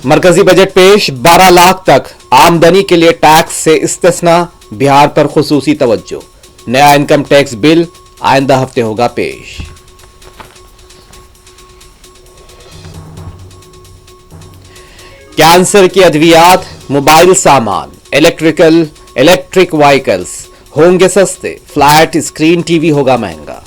مرکزی بجٹ پیش، 12 لاکھ تک آمدنی کے لیے ٹیکس سے استثنا، بہار پر خصوصی توجہ، نیا انکم ٹیکس بل آئندہ ہفتے ہوگا پیش۔ کینسر کی ادویات، موبائل سامان، الیکٹرک وہیکلز ہوں گے سستے، فلیٹ اسکرین ٹی وی ہوگا مہنگا۔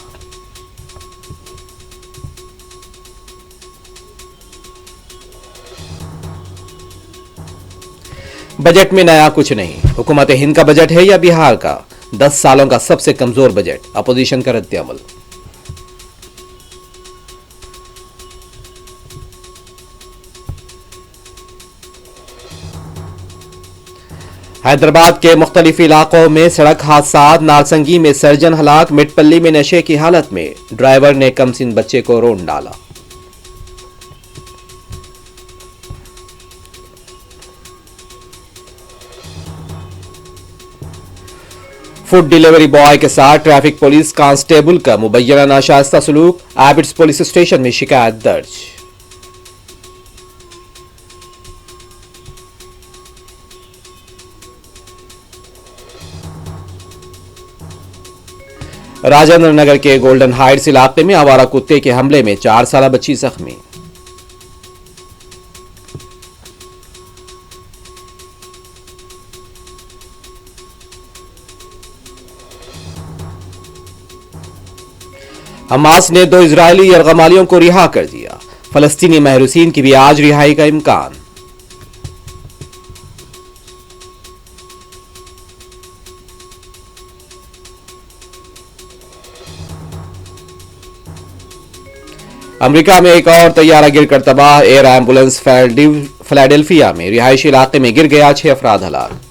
بجٹ میں نیا کچھ نہیں، حکومت ہند کا بجٹ ہے یا بہار کا؟ 10 سالوں کا سب سے کمزور بجٹ، اپوزیشن کا رد عمل۔ حیدرآباد کے مختلف علاقوں میں سڑک حادثات، نارسنگی میں سرجن ہلاک، مٹ پلی میں نشے کی حالت میں ڈرائیور نے کمسن بچے کو رون ڈالا۔ فوڈ ڈیلیوری بوائے کے ساتھ ٹریفک پولیس کانسٹیبل کا مبینہ ناشائستہ سلوک، ایبٹس پولیس اسٹیشن میں شکایت درج۔ راجندر نگر کے گولڈن ہائٹس علاقے میں آوارہ کتے کے حملے میں 4 سالہ بچی زخمی۔ حماس نے 2 اسرائیلی یرغمالیوں کو رہا کر دیا، فلسطینی محروسین کی بھی آج رہائی کا امکان۔ امریکہ میں ایک اور طیارہ گر کر تباہ، ایئر ایمبولینس فلاڈیلفیا میں رہائشی علاقے میں گر گیا، 6 افراد ہلاک۔